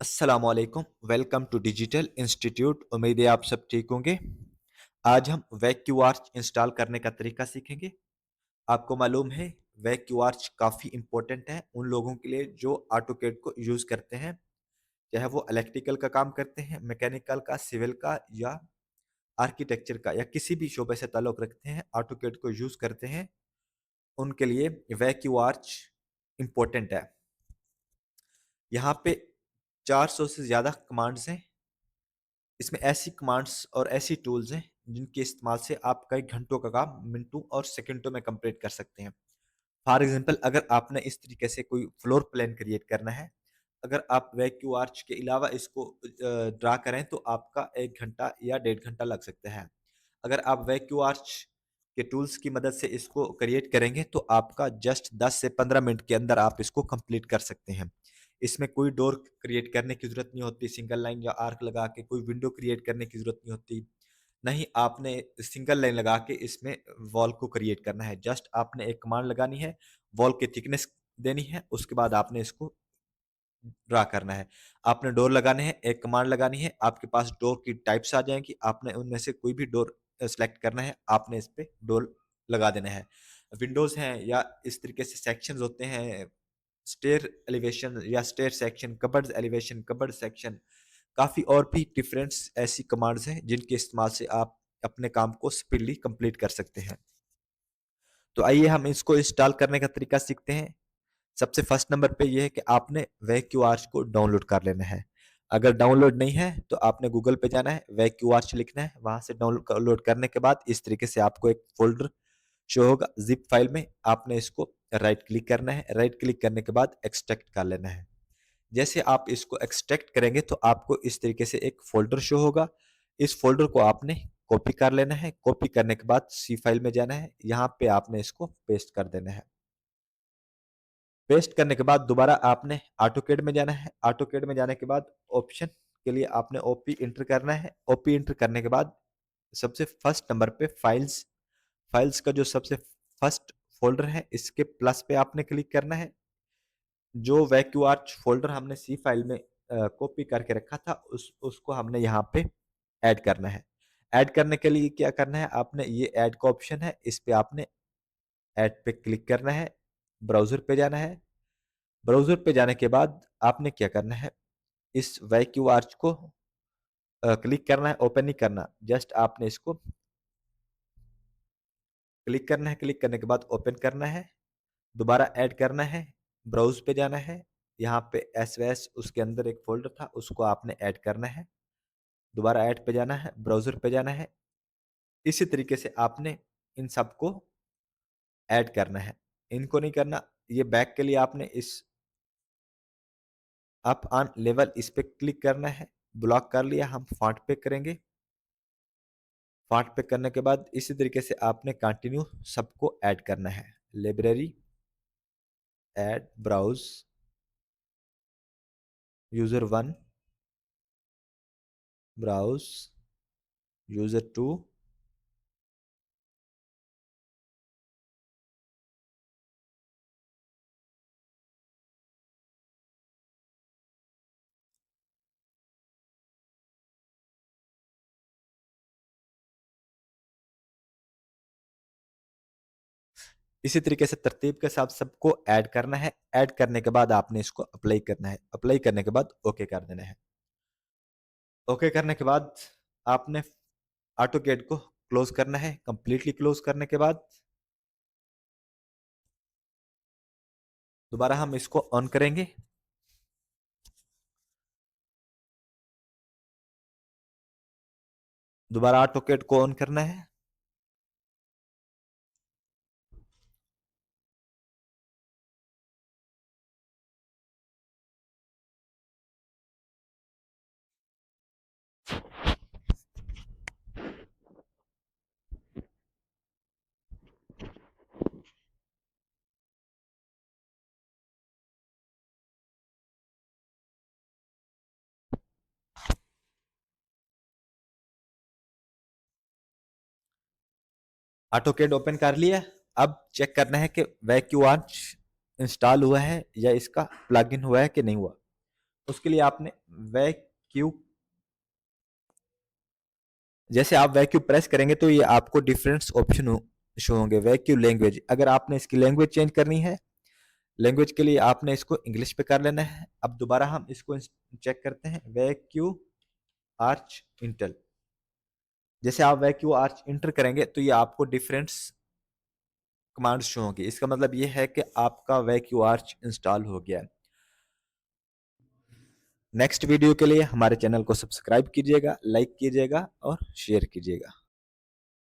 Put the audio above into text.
अस्सलामुअलैकुम। Welcome to digital institute. उम्मीद है आप सब ठीक होंगे। आज हम वैक्यूआर्च इंस्टॉल करने का तरीका सीखेंगे। आपको मालूम है वैक्यूआर्च काफ़ी इंपॉर्टेंट है उन लोगों के लिए जो ऑटोकैड को यूज़ करते हैं, चाहे वो इलेक्ट्रिकल का काम करते हैं, मैकेनिकल का, सिविल का या आर्किटेक्चर का या किसी भी शोबे से ताल्लुक़ रखते हैं, ऑटोकैड को यूज़ करते हैं, उनके लिए वैक्यूआर्च इंपॉर्टेंट है। यहाँ पे 400 से ज़्यादा कमांड्स हैं। इसमें ऐसी कमांड्स और ऐसी टूल्स हैं जिनके इस्तेमाल से आप कई घंटों का काम मिनटों और सेकंडों में कंप्लीट कर सकते हैं। फॉर एग्जांपल, अगर आपने इस तरीके से कोई फ्लोर प्लान क्रिएट करना है, अगर आप वैक्यू आर्च के अलावा इसको ड्रा करें तो आपका 1 घंटा या 1.5 घंटा लग सकता है। अगर आप वैक्यू आर्च के टूल्स की मदद से इसको क्रिएट करेंगे तो आपका जस्ट 10 से 15 मिनट के अंदर आप इसको कंप्लीट कर सकते हैं। इसमें कोई डोर क्रिएट करने की ज़रूरत नहीं होती, सिंगल लाइन या आर्क लगा के कोई विंडो क्रिएट करने की ज़रूरत नहीं होती। नहीं, आपने सिंगल लाइन लगा के इसमें वॉल को क्रिएट करना है। जस्ट आपने एक कमांड लगानी है, वॉल की थिकनेस देनी है, उसके बाद आपने इसको ड्रा करना है। आपने डोर लगाने हैं, एक कमांड लगानी है, आपके पास डोर की टाइप्स आ जाएँगी, आपने उनमें से कोई भी डोर सेलेक्ट करना है, आपने इस पे डोर लगा देना है। विंडोज़ हैं या इस तरीके से सेक्शंस होते हैं, स्टेयर एलिवेशन या stair section, cupboards elevation, cupboard section, काफ़ी और भी डिफरेंट्स ऐसी कमांड्स हैं जिनके इस्तेमाल से आप अपने काम को स्पीडली कंप्लीट कर सकते हैं। तो आइए हम इसको इंस्टॉल करने का तरीका सीखते हैं। सबसे फर्स्ट नंबर पे ये है कि आपने वैक्यूआर्च को डाउनलोड कर लेना है। अगर डाउनलोड नहीं है तो आपने गूगल पे जाना है, वैक्यूआर्च लिखना है, वहाँ से डाउनलोड करने के बाद इस तरीके से आपको एक फ़ोल्डर शो होगा ज़िप फ़ाइल में। आपने इसको राइट क्लिक करना है, राइट क्लिक करने के बाद एक्सट्रैक्ट कर लेना है। जैसे आप इसको एक्सट्रैक्ट करेंगे तो आपको इस तरीके से एक फ़ोल्डर शो होगा। इस फ़ोल्डर को आपने कॉपी कर लेना है, कॉपी करने के बाद सी फ़ाइल में जाना है, यहाँ पे आपने इसको पेस्ट कर देना है। पेस्ट करने के बाद दोबारा आपने ऑटोकैड में जाना है। ऑटोकैड में जाने के बाद ऑप्शन के लिए आपने ओपी एंटर करना है। ओपी एंटर करने के बाद सबसे फर्स्ट नंबर पे फाइल्स, फाइल्स का जो सबसे फर्स्ट फ़ोल्डर है इसके प्लस पे आपने क्लिक करना है। जो वैक्यूआर्च फ़ोल्डर हमने सी फ़ाइल में कॉपी करके रखा था उसको हमने यहाँ पे ऐड करना है। ऐड करने के लिए क्या करना है, आपने ये ऐड का ऑप्शन है, इस पे आपने ऐड पे क्लिक करना है। ब्राउज़र पे जाना है। ब्राउज़र पे जाने के बाद आपने क्या करना है, इस वैक्यूआर्च को क्लिक करना है, ओपन नहीं करना। जस्ट आपने इसको क्लिक करना है, क्लिक करने के बाद ओपन करना है, दोबारा ऐड करना है, ब्राउज़ पे जाना है, यहाँ पे एसवीएस उसके अंदर एक फ़ोल्डर था उसको आपने ऐड करना है, दोबारा ऐड पे जाना है, ब्राउज़र पे जाना है। इसी तरीके से आपने इन सबको ऐड करना है। इनको नहीं करना, ये बैक के लिए आपने इस अप ऑन लेवल इस पे क्लिक करना है। ब्लॉक कर लिया, हम फ़ॉन्ट पे करेंगे। फ़ॉन्ट पे करने के बाद इसी तरीके से आपने कंटिन्यू सबको ऐड करना है। Library, add, browse, user 1, browse, user 2। इसी तरीके से तरतीब के साथ सबको ऐड करना है। ऐड करने के बाद आपने इसको अप्लाई करना है। अप्लाई करने के बाद ओके कर देना है। ओके करने के बाद आपने ऑटोकैड को क्लोज़ करना है। कंप्लीटली क्लोज़ करने के बाद दोबारा हम इसको ऑन करेंगे। दोबारा ऑटोकैड को ऑन करना है। ऑटोकैड ओपन कर लिया। अब चेक करना है कि वैक्यूआर्च इंस्टॉल हुआ है या इसका प्लगइन हुआ है कि नहीं हुआ। उसके लिए आपने वैक्यू, जैसे आप वैक्यू प्रेस करेंगे तो ये आपको डिफरेंट ऑप्शन शो होंगे। वैक्यू लैंग्वेज, अगर आपने इसकी लैंग्वेज चेंज करनी है, लैंग्वेज के लिए आपने इसको इंग्लिश पे कर लेना है। अब दोबारा हम इसको चेक करते हैं, वैक्यू आर्च इंटर। जैसे आप वैक्यू आर्च इंटर करेंगे तो ये आपको डिफरेंट कमांड्स शो होंगी। इसका मतलब ये है कि आपका वैक्यू आर्च इंस्टॉल हो गया है। नेक्स्ट वीडियो के लिए हमारे चैनल को सब्सक्राइब कीजिएगा, लाइक कीजिएगा और शेयर कीजिएगा।